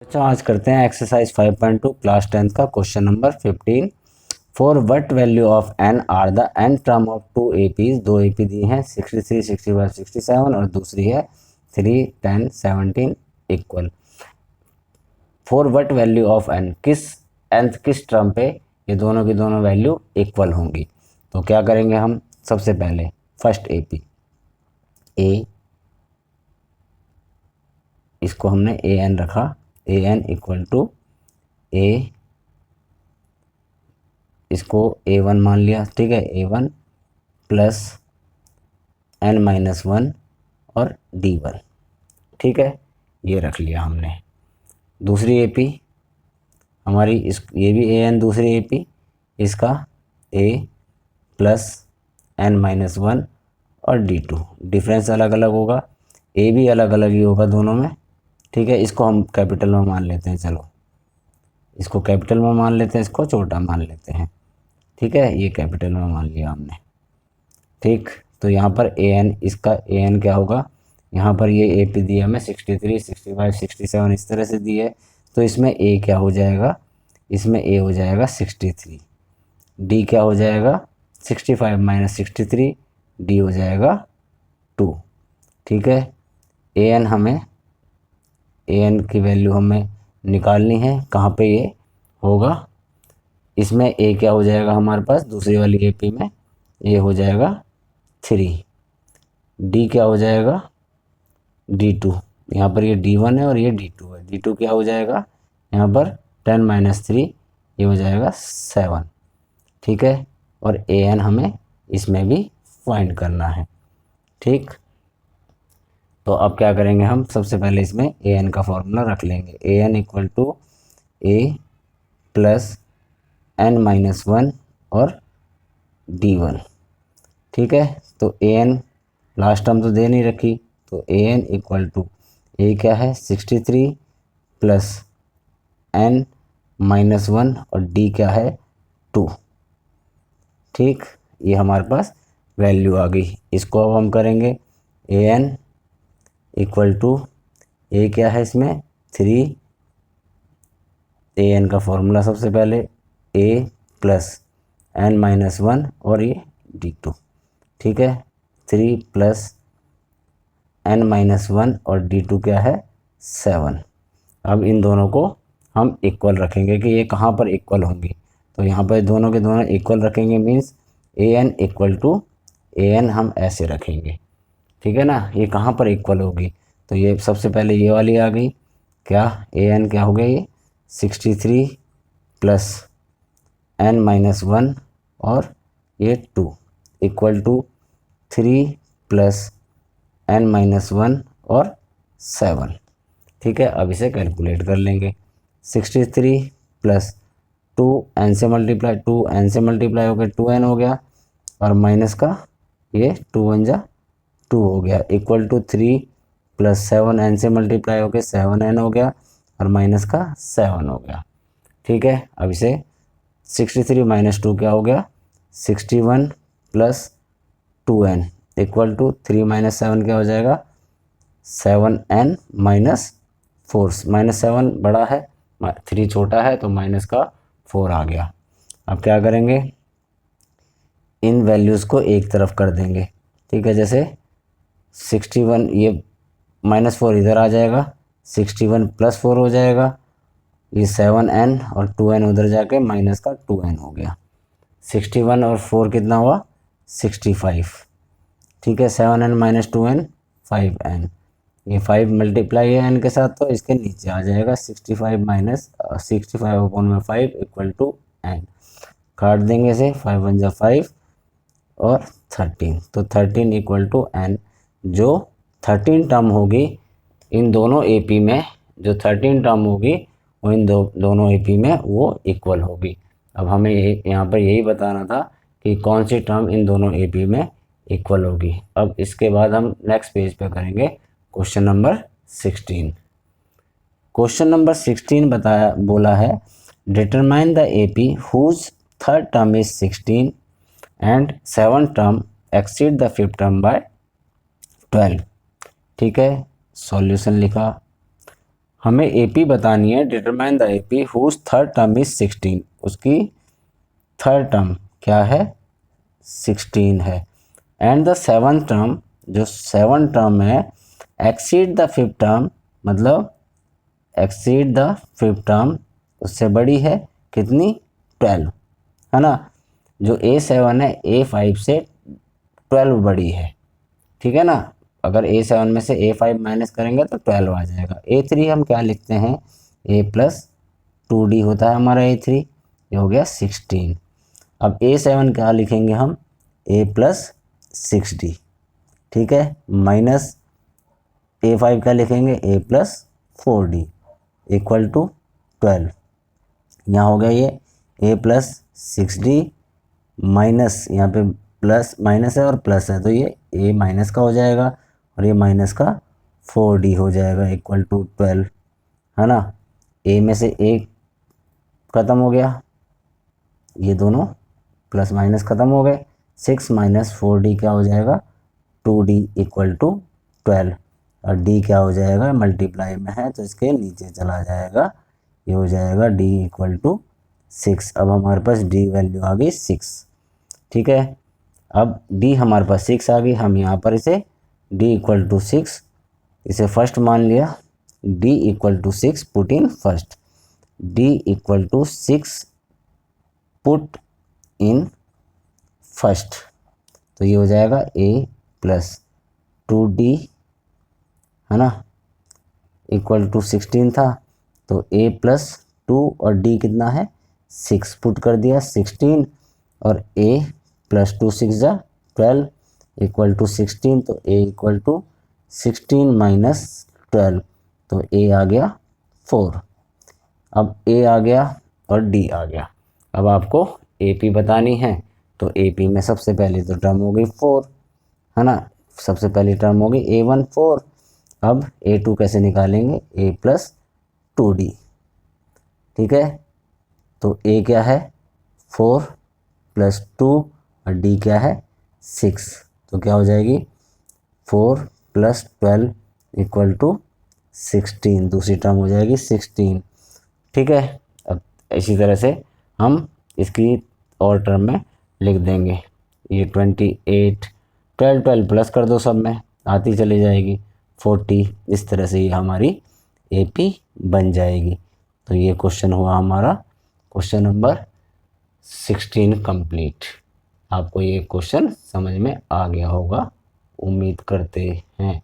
बच्चों आज करते हैं एक्सरसाइज 5.2 क्लास 10th का question number 15। For what value of n are the n term of two APs. दो एपी दी हैं 63, 65, 67 और दूसरी है 3, 10, 17 equal. For what value of n, किस टर्म पे ये दोनों की दोनों वैल्यू इक्वल होंगी। तो क्या करेंगे हम, सबसे पहले फर्स्ट एपी ए, इसको हमने ए एन रखा, ए एन इक्वल टू ए, इसको A1 मान लिया, ठीक है, A1 प्लस n-1 और D1, ठीक है, ये रख लिया हमने। दूसरी एपी हमारी ये भी AN दूसरी एपी, इसका A प्लस n-1 और D2, डिफरेंस अलग अलग होगा, A भी अलग अलग ही होगा दोनों में, ठीक है। इसको हम कैपिटल में मान लेते हैं, चलो इसको कैपिटल में मान लेते हैं, इसको छोटा मान लेते हैं, ठीक है, ये कैपिटल में मान लिया हमने, ठीक। तो यहाँ पर ए एन, इसका ए एन क्या होगा, यहाँ पर ये ए पी दिया हमें 63, 65, 67 इस तरह से दी है, तो इसमें ए क्या हो जाएगा, इसमें ए हो जाएगा 63, डी क्या हो जाएगा 65 माइनस 63, डी हो जाएगा 2, ठीक है। ए एन हमें, ए एन की वैल्यू हमें निकालनी है, कहाँ पे ये होगा, इसमें ए क्या हो जाएगा हमारे पास दूसरी वाली एपी में, ये हो जाएगा 3, डी क्या हो जाएगा D2, यहाँ पर ये D1 है और ये D2 है, D2 क्या हो जाएगा यहाँ पर 10 माइनस 3, ये हो जाएगा 7, ठीक है। और AN हमें इसमें भी फाइंड करना है, ठीक। तो अब क्या करेंगे हम, सबसे पहले इसमें AN का फॉर्मूला रख लेंगे, AN equal to A plus n-1 और D1, ठीक है। तो AN लास्ट टर्म तो दे नहीं रखी, तो AN इक्वल टू ए क्या है 63 प्लस n-1 और D क्या है 2, ठीक। ये हमारे पास वैल्यू आ गई। इसको अब हम करेंगे AN इक्वल टू ए क्या है इसमें 3, AN का फॉर्मूला सबसे पहले A प्लस n-1 और ये D2, ठीक है, 3 प्लस n-1 और D2 क्या है 7। अब इन दोनों को हम इक्वल रखेंगे कि ये कहाँ पर इक्वल होंगी, तो यहाँ पर दोनों के दोनों इक्वल रखेंगे, means AN equal to AN हम ऐसे रखेंगे, ठीक है ना। ये कहाँ पर इक्वल होगी, तो ये सबसे पहले ये वाली आ गई, क्या AN क्या हो गया ये 63 प्लस n-1 और ये 2 इक्वल टू 3 प्लस n-1 और 7, ठीक है। अब इसे कैलकुलेट कर लेंगे, 63 प्लस 2 n से मल्टीप्लाई, 2 n से मल्टीप्लाई हो गया 2n हो गया, और माइनस का ये 2 1 जा 2 हो गया, इक्वल टू 3 प्लस 7 n से मल्टीप्लाई हो गया 7n हो गया, और माइनस का 7 हो गया, ठीक है। अब इसे 63 माइनस 2 क्या हो गया 61 plus 2n equal to 3 minus 7 क्या हो जाएगा 7n माइनस 4, माइनस 7 बड़ा है 3 छोटा है, तो माइनस का 4 आ गया। अब क्या करेंगे, इन वैल्यूज़ को एक तरफ कर देंगे, ठीक है। जैसे 61, ये -4 इधर आ जाएगा, 61 प्लस 4 हो जाएगा, ये 7n और 2n उधर जाके माइनस का 2n हो गया, 61 और 4 कितना हुआ 65, ठीक है। 7n माइनस 2n 5n, ये 5 मल्टीप्लाई है n के साथ, तो इसके नीचे आ जाएगा 65 माइनस 65 अपॉन में 5 इक्वल टू n, काट देंगे इसे, 5 1 जा 5 और 13, तो 13 इक्वल टू n। जो 13 टर्म होगी इन दोनों AP में, जो 13 टर्म होगी वो इन दोनों AP में वो इक्वल होगी। अब हमें यहाँ पर यही बताना था कि कौन सी टर्म इन दोनों AP में इक्वल होगी। अब इसके बाद हम नेक्स्ट पेज पे करेंगे क्वेश्चन नंबर 16। क्वेश्चन नंबर 16 बोला है determine the AP whose third term is 16 and 7th term exceed the 5th term by 12, ठीक है। सॉल्यूशन लिखा, हमें एपी बतानी है, determine the AP whose third term is 16, उसकी थर्ड टर्म क्या है 16 है, एंड द सेवंथ टर्म, जो सेवन टर्म है, एक्सीड द फिफ्थ टर्म, मतलब एक्सीड द फिफ्थ टर्म उससे बड़ी है, कितनी 12, है ना। जो A7 है A5 से 12 बड़ी है, ठीक है ना। अगर A7 में से A5 माइनस करेंगे तो 12 आ जाएगा। A3 हम क्या लिखते हैं, A+2D होता है हमारा A3, ये हो गया 16। अब A7 क्या लिखेंगे हम, A+6D, ठीक है, माइनस A5 क्या लिखेंगे, A+4D इक्वल टू 12। यहाँ हो गया ये A+6D माइनस, यहाँ पे प्लस माइनस है और प्लस है तो ये A माइनस का हो जाएगा और ये माइनस का 4D हो जाएगा इक्वल टू 12, है ना। A में से एक ख़त्म हो गया, ये दोनों प्लस माइनस ख़त्म हो गए, 6 माइनस 4D क्या हो जाएगा 2D इक्वल टू 12, और D क्या हो जाएगा, मल्टीप्लाई में है तो इसके नीचे चला जाएगा, ये हो जाएगा D इक्वल टू 6। अब हमारे पास D वैल्यू आ गई 6, ठीक है। अब D हमारे पास 6 आ गई, हम यहाँ पर इसे D इक्वल टू 6 इसे फर्स्ट मान लिया, D equal to 6 put in first, D equal to 6 put in first, तो ये हो जाएगा A+2D, है ना, इक्वल टू 16 था तो A+2 और D कितना है 6 पुट कर दिया 16, और A+2 6 जा 12 इक्वल टू 16, तो A इक्वल टू 16 माइनस 12, तो A आ गया 4। अब A आ गया और D आ गया, अब आपको AP बतानी है, तो AP में सबसे पहली तो टर्म हो गई 4, है ना, सबसे पहली टर्म होगी A1 4। अब A2 कैसे निकालेंगे, A+2D, ठीक है, तो A क्या है 4 + 2 और D क्या है 6, तो क्या हो जाएगी 4 + 12 इक्वल टू 16, दूसरी टर्म हो जाएगी 16, ठीक है। अब इसी तरह से हम इसकी और टर्म में लिख देंगे, ये 28, 12 12 प्लस कर दो, सब में आती चली जाएगी 40, इस तरह से ये हमारी AP बन जाएगी। तो ये क्वेश्चन हुआ हमारा क्वेश्चन नंबर 16 कंप्लीट। आपको ये क्वेश्चन समझ में आ गया होगा, उम्मीद करते हैं।